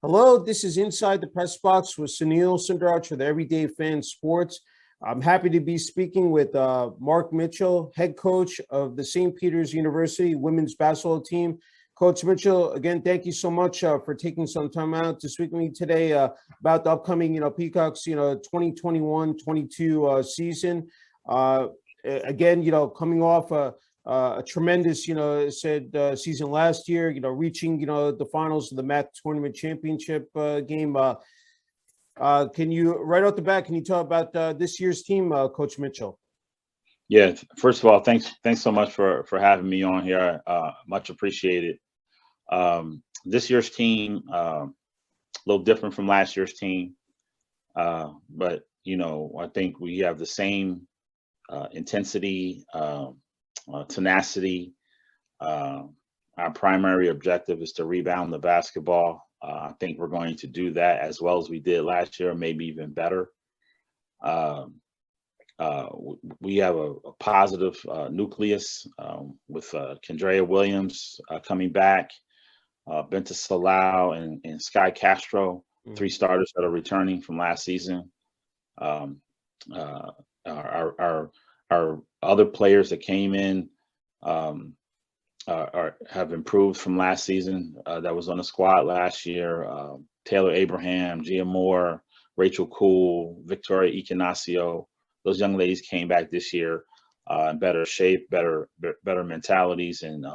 Hello, this is Inside the Press Box with Sunil Sunder Raj for the Everyday Fan Sports. I'm happy to be speaking with Marc Mitchell, head coach of the St. Peter's University women's basketball team. Coach Mitchell, again, thank you so much for taking some time out to speak with me today about the upcoming, Peacocks, 2021-22 season. Again, coming off a tremendous, season last year, reaching, the finals of the MAC tournament championship game. Can you, right off the bat, can you talk about this year's team, Coach Mitchell? Yeah, first of all, thanks so much for having me on here. Much appreciated. This year's team, a little different from last year's team, but I think we have the same intensity, tenacity. Our primary objective is to rebound the basketball. I think we're going to do that as well as we did last year, maybe even better. We have a positive nucleus with Kendrea Williams coming back, Benta Salau and Sky Castro, three starters that are returning from last season. Our other players that came in have improved from last season. That was on the squad last year. Taylor Abraham, Gia Moore, Rachel Cool, Victoria Ignacio. Those young ladies came back this year in better shape, better mentalities, and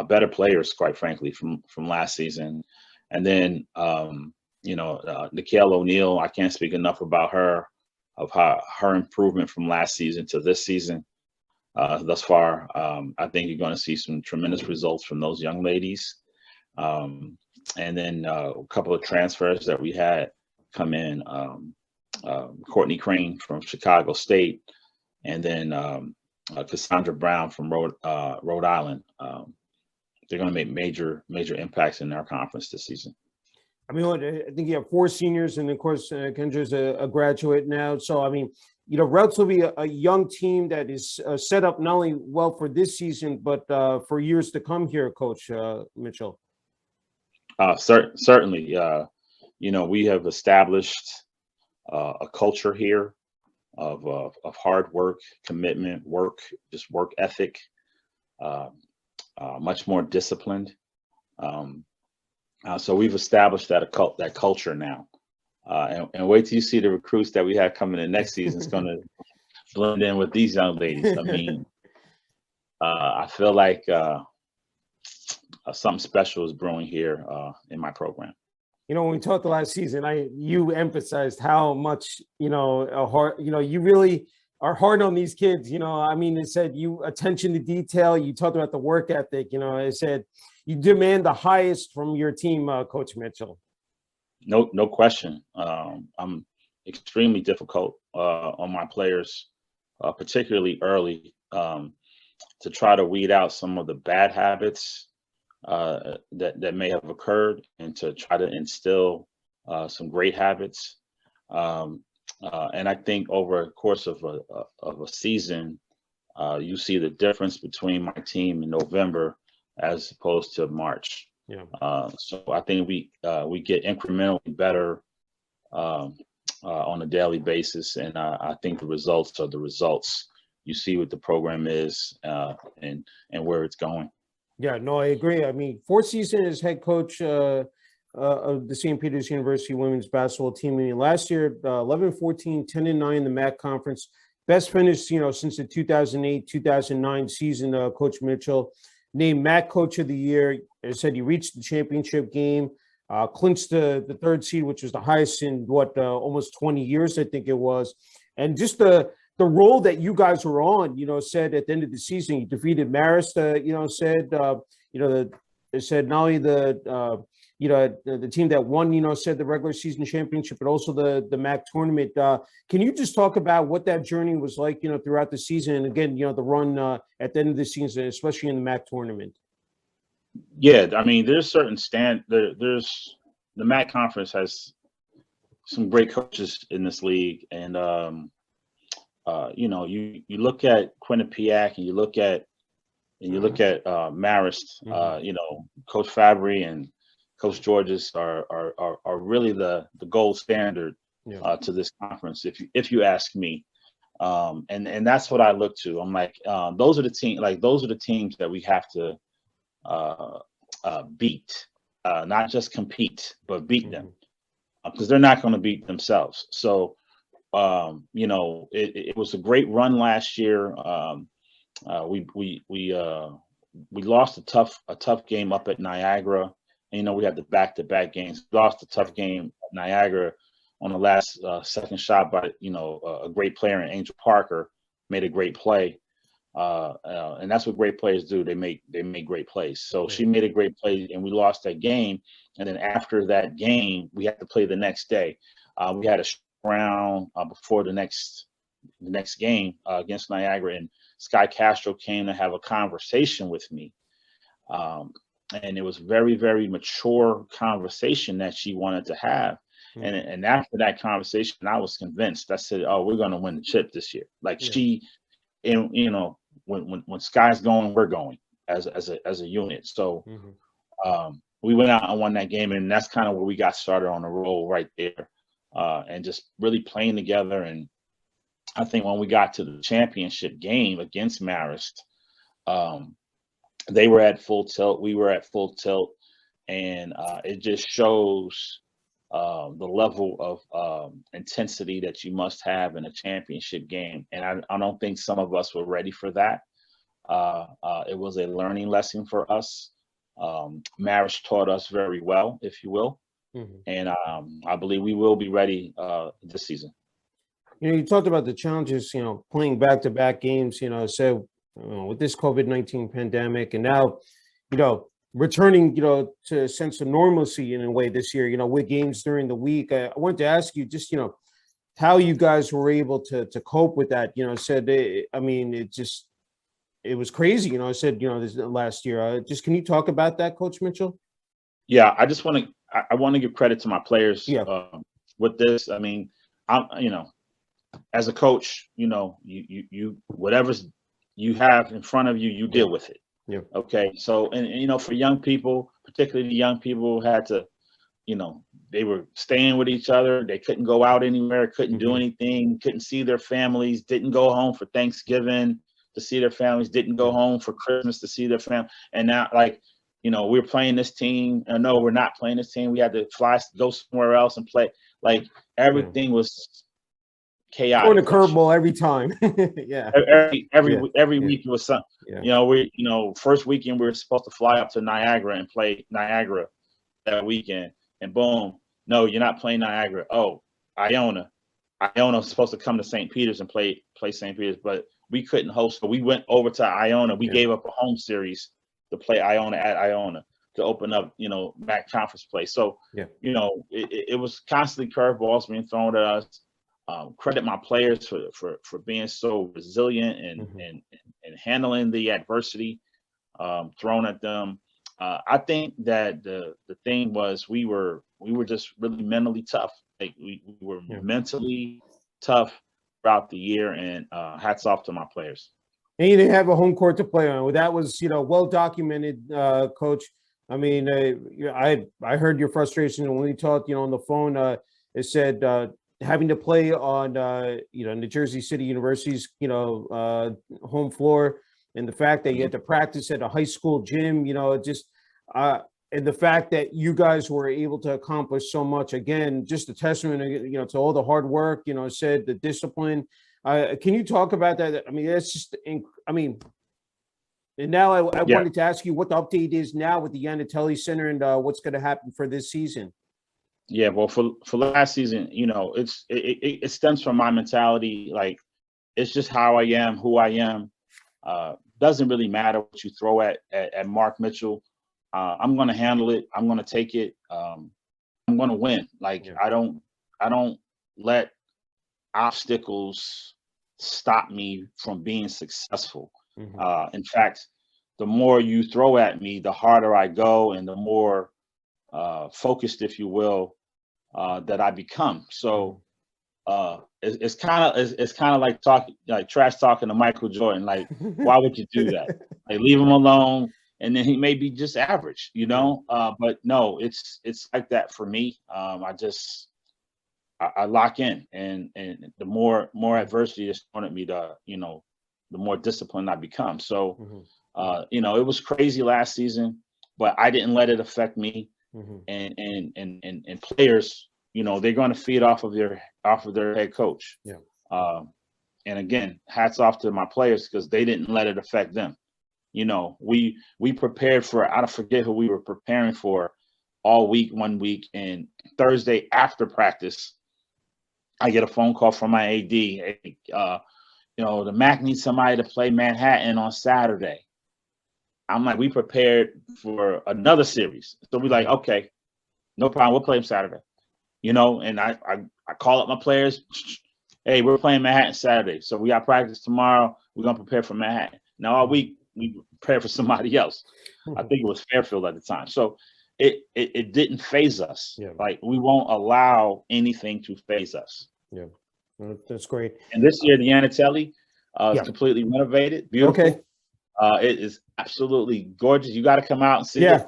better players, quite frankly, from last season. And then, Nikhil O'Neal, I can't speak enough about her, of her improvement from last season to this season thus far. I think you're going to see some tremendous results from those young ladies. And then a couple of transfers that we had come in, Courtney Crane from Chicago State, and then Cassandra Brown from Rhode Island. They're going to make major impacts in our conference this season. I mean, I think you have four seniors, and of course, Kendra's a graduate now. So, I mean, relatively a young team that is set up not only well for this season, but for years to come here, Coach Mitchell. Certainly. We have established a culture here of hard work, commitment, work ethic, much more disciplined. So we've established that culture now, and wait till you see the recruits that we have coming in next season. It's going to blend in with these young ladies. I mean, I feel like something special is brewing here in my program. When we talked the last season, you emphasized how much you really are hard on these kids. I mean, it said attention to detail. You talked about the work ethic. It said you demand the highest from your team, Coach Mitchell. No question. I'm extremely difficult on my players, particularly early, to try to weed out some of the bad habits that may have occurred, and to try to instill some great habits. And I think over the course of a season, you see the difference between my team in November as opposed to March. Yeah. So I think we get incrementally better on a daily basis, and I think the results are the results. You see what the program is and where it's going. Yeah, no, I agree. I mean, fourth season as head coach of the St. Peter's University women's basketball team. I mean, last year, 11-14, 10-9 in the MAC conference. Best finish, since the 2008-2009 season, Coach Mitchell. Named MAC Coach of the Year. As I said, he reached the championship game, clinched the third seed, which was the highest in almost 20 years, I think it was. And just the role that you guys were on, said at the end of the season, you defeated Marist, it said not only the team that won, said the regular season championship, but also the MAC tournament. Can you just talk about what that journey was like, throughout the season? And again, the run at the end of the season, especially in the MAC tournament. Yeah, I mean, there's certain there's the MAC conference has some great coaches in this league, and you look at Quinnipiac, and you look at Marist, Coach Fabry and Coach George's are really the gold standard to this conference, if you ask me. And that's what I look to. I'm like, those are the teams that we have to beat, not just compete, but beat them, because they're not going to beat themselves. So, it was a great run last year. We lost a tough game up at Niagara. And, we had the back-to-back games. We lost a tough game at Niagara on the last second shot by a great player in Angel Parker made a great play. And that's what great players do. They make great plays. So she made a great play, and we lost that game. And then after that game, we had to play the next day. We had a round before the next game against Niagara, and Sky Castro came to have a conversation with me. And it was very, very mature conversation that she wanted to have. And after that conversation, I was convinced. I said, "Oh, we're going to win the chip this year." Like when Sky's going, we're going as a unit. So we went out and won that game, and that's kind of where we got started on the roll right there, and just really playing together. And I think when we got to the championship game against Marist, they were at full tilt. We were at full tilt, and it just shows the level of intensity that you must have in a championship game. And I don't think some of us were ready for that. It was a learning lesson for us. Marist taught us very well, if you will. And I believe we will be ready this season. You talked about the challenges, playing back-to-back games, so with this COVID-19 pandemic, and now, returning, to a sense of normalcy in a way this year, with games during the week. I wanted to ask you just, how you guys were able to cope with that. It was crazy, I said, this last year. Just can you talk about that, Coach Mitchell? Yeah, I want to give credit to my players with this. I mean, as a coach, you whatever's you have in front of you, you deal with it. Yeah. Okay. So, and for young people, particularly the young people, had to, they were staying with each other. They couldn't go out anywhere, couldn't do anything, couldn't see their families, didn't go home for Thanksgiving to see their families, didn't go home for Christmas to see their family. And now, we're playing this team. No, we're not playing this team. We had to go somewhere else and play. Like everything was chaotic. Throwing a curveball every time. Yeah. Every week it was something. Yeah. First weekend we were supposed to fly up to Niagara and play Niagara that weekend, and boom, no, you're not playing Niagara. Oh, Iona. Iona was supposed to come to St. Peter's and play St. Peter's, but we couldn't host. So we went over to Iona. We gave up a home series to play Iona at Iona to open up, MAC conference play. So, it was constantly curveballs being thrown at us. Credit my players for being so resilient and handling the adversity thrown at them. I think that the thing was we were just really mentally tough. Like we were mentally tough throughout the year, and hats off to my players. And you didn't have a home court to play on. That was, well documented, Coach. I mean, I heard your frustration when we talked, on the phone. It said having to play on, New Jersey City University's, home floor, and the fact that you had to practice at a high school gym, and the fact that you guys were able to accomplish so much, again, just a testament, to all the hard work, said the discipline. Can you talk about that? I mean, that's just, and now I wanted to ask you what the update is now with the Yanatelli Center and what's going to happen for this season. Yeah, well, for last season, it stems from my mentality. Like, it's just how I am, who I am. Doesn't really matter what you throw at Marc Mitchell. I'm going to handle it. I'm going to take it. I'm going to win. Like, I don't let obstacles stop me from being successful. In fact, the more you throw at me, the harder I go, and the more focused, if you will, that I become. So it's kind of like trash talking to Michael Jordan. Like, why would you do that? Like, leave him alone. and then he may be just average, you know. But no, it's like that for me. I lock in, and the more adversity is thrown at me, the more disciplined I become. So, it was crazy last season, but I didn't let it affect me. And players, they're going to feed off of their head coach. And again, hats off to my players because they didn't let it affect them. We prepared for, I don't forget who we were preparing for all week, 1 week, and Thursday after practice, I get a phone call from my AD. Hey, the MAC needs somebody to play Manhattan on Saturday. I'm like, we prepared for another series. So we're like, okay, no problem. We'll play them Saturday. And I call up my players. Hey, we're playing Manhattan Saturday. So we got practice tomorrow. We're going to prepare for Manhattan. Now all week, we prepare for somebody else. I think it was Fairfield at the time. So it didn't phase us. Like, we won't allow anything to phase us. That's great. And this year, the Anatelli is completely renovated. Beautiful. Okay. It is absolutely gorgeous. You got to come out and see it.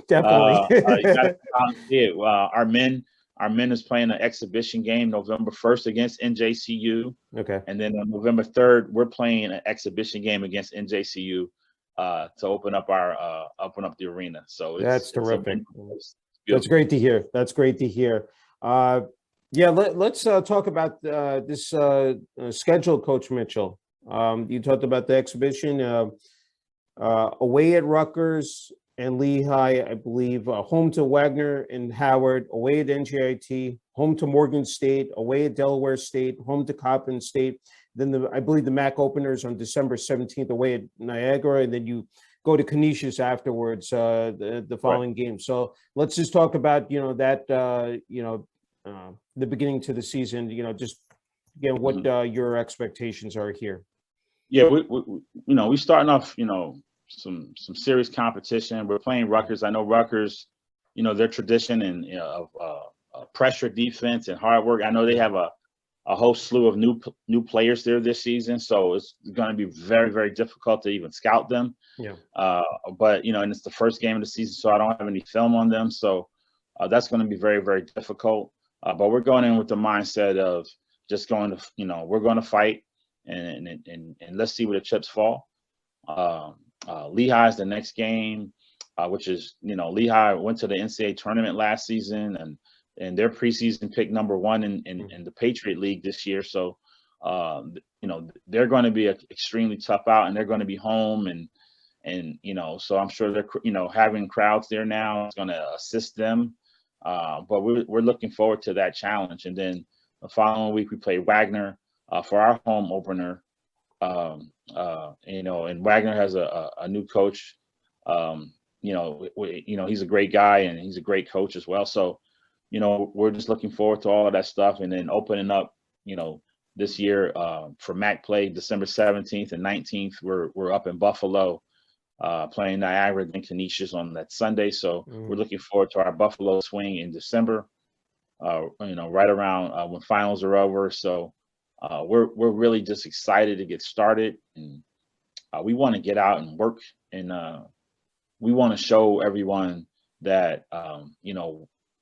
Definitely. You got to come out and see it. Our men is playing an exhibition game November 1st against NJCU. Okay. And then on November 3rd, we're playing an exhibition game against NJCU to open up the arena. So that's terrific. That's great to hear. That's great to hear. Let's talk about this schedule, Coach Mitchell. You talked about the exhibition away at Rutgers and Lehigh, I believe, home to Wagner and Howard, away at NJIT, home to Morgan State, away at Delaware State, home to Coppin State. Then I believe the MAC openers on December 17th away at Niagara, and then you go to Canisius afterwards, the following game. So let's just talk about, the beginning to the season, just again, what your expectations are here. Yeah, we starting off, some serious competition. We're playing Rutgers. I know Rutgers, their tradition and of pressure defense and hard work. I know they have a whole slew of new players there this season, so it's going to be very, very difficult to even scout them. But and it's the first game of the season, so I don't have any film on them. So that's going to be very, very difficult. But we're going in with the mindset of just going to, we're going to fight and let's see where the chips fall. Lehigh is the next game, which is, Lehigh went to the NCAA tournament last season and their preseason pick number 1 in the Patriot League this year. So, they're going to be an extremely tough out, and they're going to be home and so I'm sure they're, having crowds there now is going to assist them. But we're looking forward to that challenge. And then the following week we play Wagner for our home opener. And Wagner has a new coach. He's a great guy and he's a great coach as well. So, we're just looking forward to all of that stuff, and then opening up, this year for MAC play December 17th and 19th. We're up in Buffalo playing Niagara and Canisius on that Sunday. So we're looking forward to our Buffalo swing in December. Right around when finals are over. So we're really just excited to get started, and we want to get out and work, and we want to show everyone that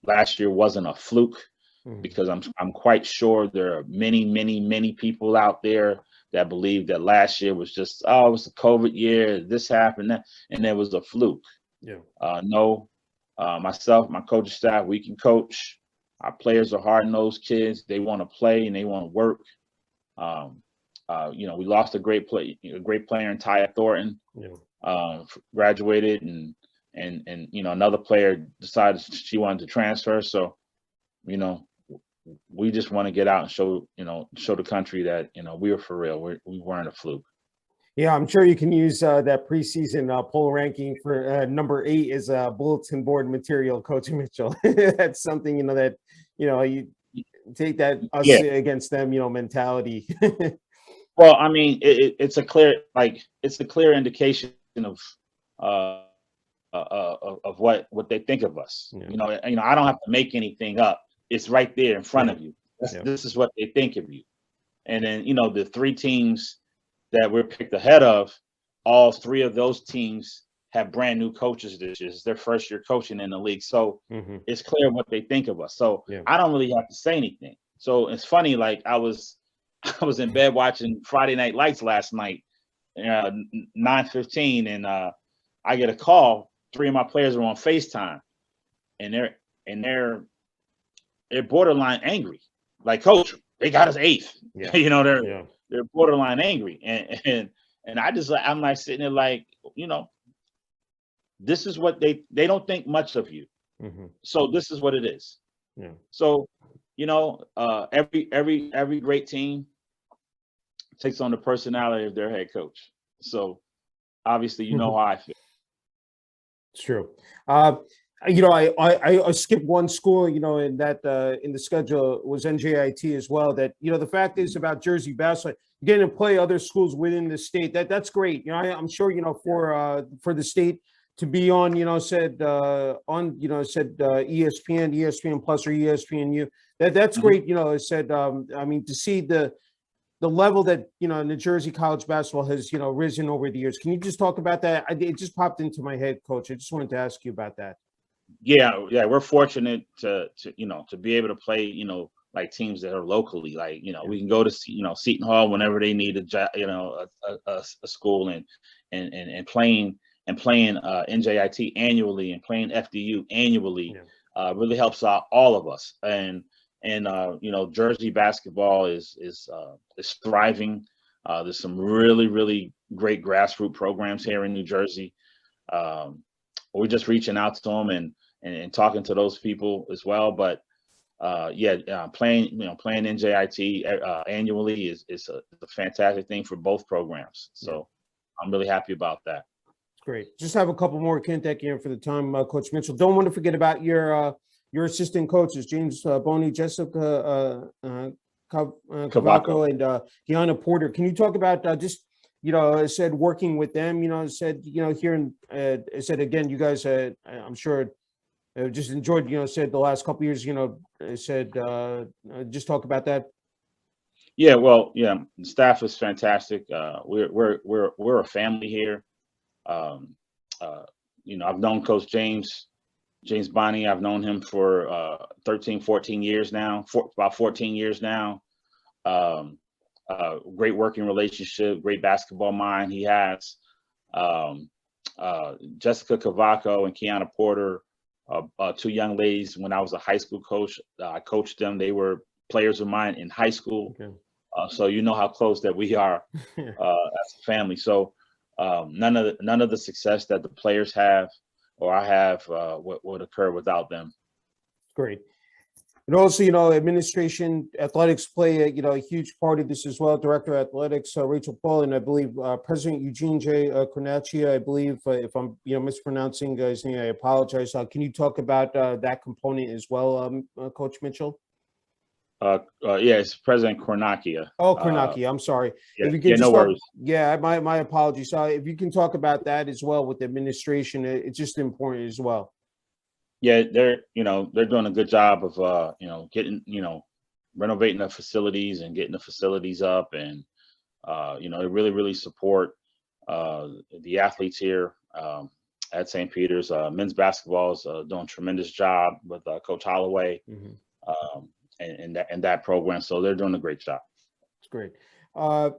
last year wasn't a fluke, because I'm quite sure there are many people out there that believe that last year was just, it was a COVID year, this happened, that, and it was a fluke. No, myself, my coaching staff, we can coach. Our players are hard-nosed kids. They want to play and they want to work. We lost a great player in Taya Thornton, graduated, and another player decided she wanted to transfer. So, we just want to get out and show the country that, we were for real. We weren't a fluke. Yeah, I'm sure you can use that preseason poll ranking for number 8 as bulletin board material, Coach Mitchell. That's something, that, you take that us against them, mentality. Well, I mean, it's a clear indication of what they think of us. I don't have to make anything up. It's right there in front of you. This is what they think of you. And then, the 3 teams that we're picked ahead of, all 3 of those teams have brand new coaches this year. It's their first year coaching in the league. So Mm-hmm. it's clear what they think of us. So Yeah. I don't really have to say anything. So it's funny, like I was in bed watching Friday Night Lights last night, 9:15, and I get a call. 3 of my players are on FaceTime, and they're borderline angry. Like, coach, they got us 8th. Yeah. They're borderline angry, and I'm like sitting there like, this is what they don't think much of you. Mm-hmm. So this is what it is. Yeah. So, every great team takes on the personality of their head coach. So obviously, how I feel. It's true. I skipped one school, in that in the schedule was NJIT as well. That, the fact is about Jersey basketball, getting to play other schools within the state. That's great. I'm sure, for the state to be on, ESPN, ESPN Plus or ESPNU. That's great. To see the level that, New Jersey college basketball has, risen over the years. Can you just talk about that? It just popped into my head, Coach. I just wanted to ask you about that. Yeah, we're fortunate to be able to play, like teams that are locally, like, we can go to, Seton Hall whenever they need a school and playing NJIT annually and playing FDU annually really helps out all of us. And Jersey basketball is thriving. There's some really, really great grassroots programs here in New Jersey. We're just reaching out to them and talking to those people as well. But playing NJIT annually is a fantastic thing for both programs. So I'm really happy about that. Great. Just have a couple more. Can't thank you for the time, Coach Mitchell. Don't want to forget about your assistant coaches, James Boney, Jessica Cavaco, and Kiana Porter. Can you talk about said working with them, here in, said again, you guys, I'm sure just enjoyed, said the last couple of years, just talk about that. Yeah, well, the staff is fantastic. We're a family here. I've known Coach James Bonnie. I've known him for 13, 14 years now, about 14 years now. Great working relationship, great basketball mind he has. Jessica Cavaco and Kiana Porter, 2 young ladies. When I was a high school coach, I coached them. They were players of mine in high school. Okay. So you know how close that we are as a family. So none of the success that the players have or I have would occur without them. Great. And also, administration, athletics play a huge part of this as well. Director of Athletics, Rachel Paul, and I believe President Eugene J. Cornacchia, I believe, if I'm mispronouncing his name, I apologize. Can you talk about that component as well, Coach Mitchell? It's President Cornacchia. Oh, Cornacchia. I'm sorry. No worries. Yeah, my apologies. If you can talk about that as well with the administration, it's just important as well. Yeah, they're doing a good job of getting renovating the facilities and getting the facilities up, and they really support the athletes here at St. Peter's. Men's basketball is doing a tremendous job with Coach Holloway. Mm-hmm. And that program. So they're doing a great job. It's great. I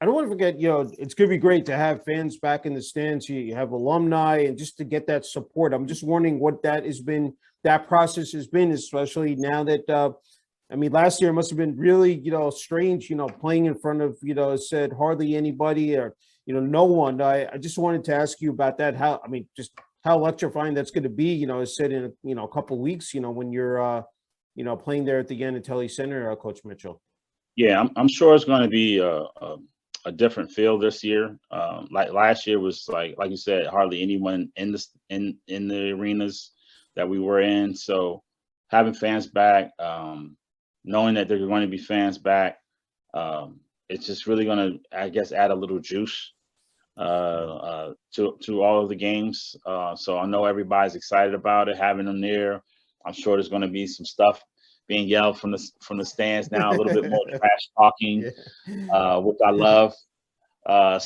don't want to forget, it's going to be great to have fans back in the stands. You have alumni, and just to get that support. I'm just wondering what that process has been, especially now that, last year it must have been really, strange, playing in front of, said hardly anybody or, no one. I just wanted to ask you about that. Just how electrifying that's going to be, said in, a couple of weeks, when you're, playing there at the Yanatelli Center, Coach Mitchell. Yeah, I'm sure it's going to be a different feel this year. Like last year was like you said, hardly anyone in the arenas that we were in. So having fans back, knowing that there are going to be fans back, it's just really going to, I guess, add a little juice to all of the games. So I know everybody's excited about it, having them there. I'm sure there's going to be some stuff being yelled from the stands now, a little bit more trash talking, which I love. I'm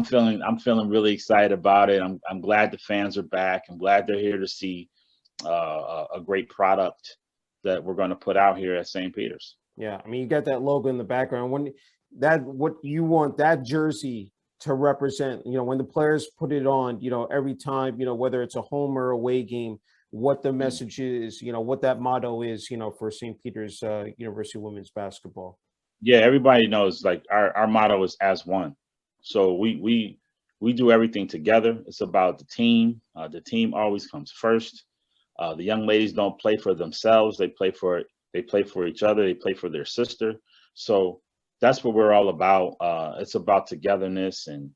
feeling really excited about it. I'm glad the fans are back. I'm glad they're here to see a great product that we're going to put out here at St. Peter's. Yeah, I mean, you got that logo in the background. When that what you want that jersey to represent, when the players put it on, every time, whether it's a home or away game, what the message is, what that motto is, for St. Peter's University women's basketball. Yeah, everybody knows like our motto is as one. So we do everything together. It's about the team. The team always comes first. The young ladies don't play for themselves. They play for each other. They play for their sister. So that's what we're all about. It's about togetherness and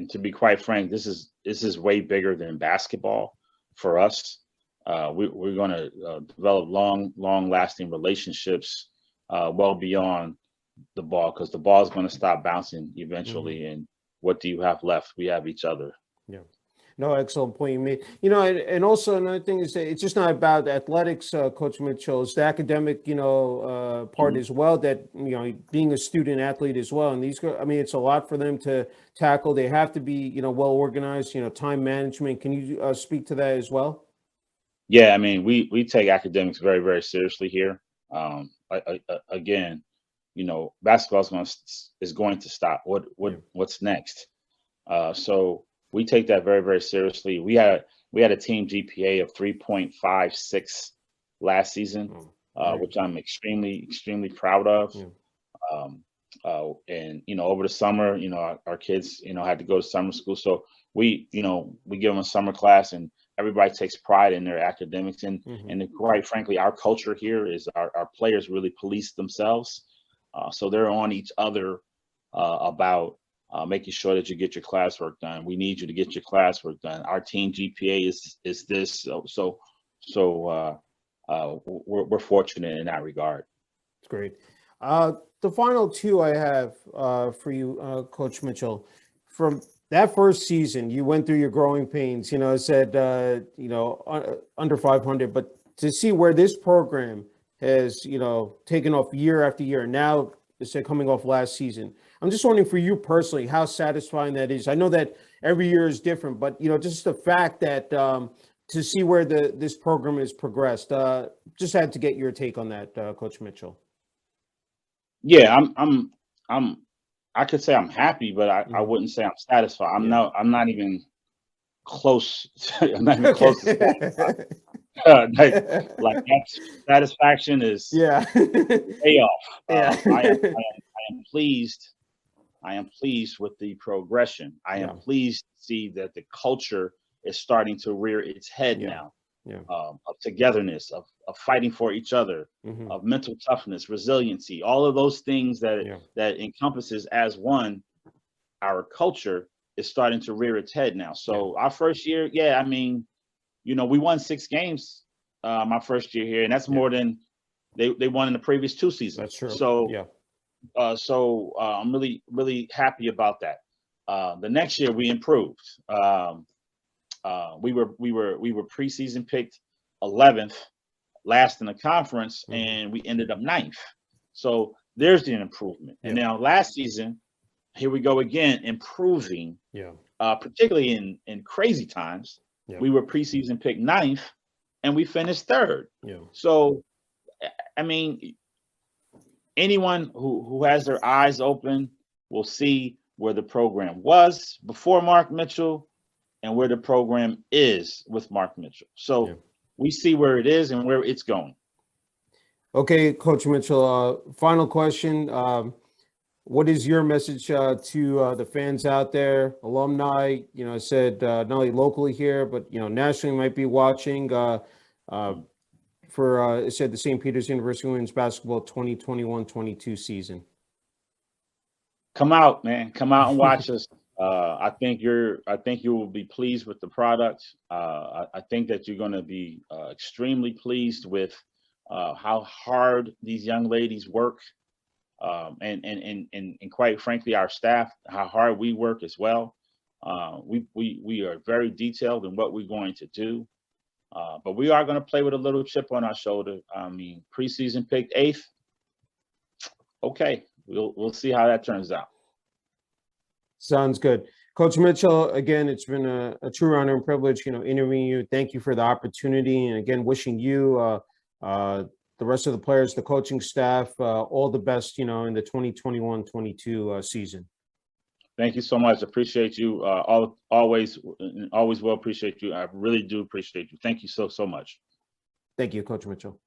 to be quite frank, this is way bigger than basketball for us. We're going to develop long lasting relationships well beyond the ball, because the ball is going to stop bouncing eventually. Mm-hmm. And what do you have left? We have each other. Yeah. No, excellent point you made. And also another thing is that it's just not about athletics, Coach Mitchell. It's the academic, part as well. That being a student athlete as well. And it's a lot for them to tackle. They have to be, well organized. Time management. Can you speak to that as well? Yeah, I mean, we take academics very, very seriously here. Again, basketball is going to stop. What's next? So we take that very, very seriously. We had a team GPA of 3.56 last season, which I'm extremely, extremely proud of. Yeah. And over the summer, our kids, had to go to summer school. So we give them a summer class, and everybody takes pride in their academics. And quite frankly, our culture here is our players really police themselves. So they're on each other about making sure that you get your classwork done. We need you to get your classwork done. Our team GPA is this. So we're fortunate in that regard. That's great. The final two I have for you, Coach Mitchell, from that first season, you went through your growing pains. Said under 500, but to see where this program has taken off year after year. Now, coming off last season, I'm just wondering for you personally how satisfying that is. I know that every year is different, but just the fact that to see where this program has progressed. Just had to get your take on that, Coach Mitchell. Yeah, I could say I'm happy, but I wouldn't say I'm satisfied. I'm not even close. I'm not even close to satisfied. like that satisfaction is way off. I am pleased. I am pleased with the progression. I am pleased to see that the culture is starting to rear its head now. Of togetherness, of fighting for each other, of mental toughness, resiliency, all of those things that encompasses as one. Our culture is starting to rear its head now. So our first year, we won 6 games my first year here, and that's more than they won in the previous 2 seasons. That's true. So I'm really, really happy about that. The next year we improved. We were preseason picked 11th, last in the conference, and we ended up 9th. So there's the improvement. And now last season, here we go again, improving. Particularly in crazy times, we were preseason picked 9th, and we finished 3rd. So, I mean, anyone who has their eyes open will see where the program was before Marc Mitchell and where the program is with Marc Mitchell. So we see where it is and where it's going. Okay, Coach Mitchell, final question. What is your message to the fans out there, alumni, said not only locally here, but, nationally might be watching for, it said the St. Peter's University Women's Basketball 2021-22 season? Come out, man. Come out and watch us. I think you will be pleased with the product. I think that you're going to be extremely pleased with how hard these young ladies work, and quite frankly, our staff, how hard we work as well. We are very detailed in what we're going to do, but we are going to play with a little chip on our shoulder. I mean, preseason picked 8th. Okay, we'll see how that turns out. Sounds good. Coach Mitchell, again, it's been a true honor and privilege, interviewing you. Thank you for the opportunity. And again, wishing you, the rest of the players, the coaching staff, all the best, in the 2021-22 season. Thank you so much. Appreciate you. Always will appreciate you. I really do appreciate you. Thank you so much. Thank you, Coach Mitchell.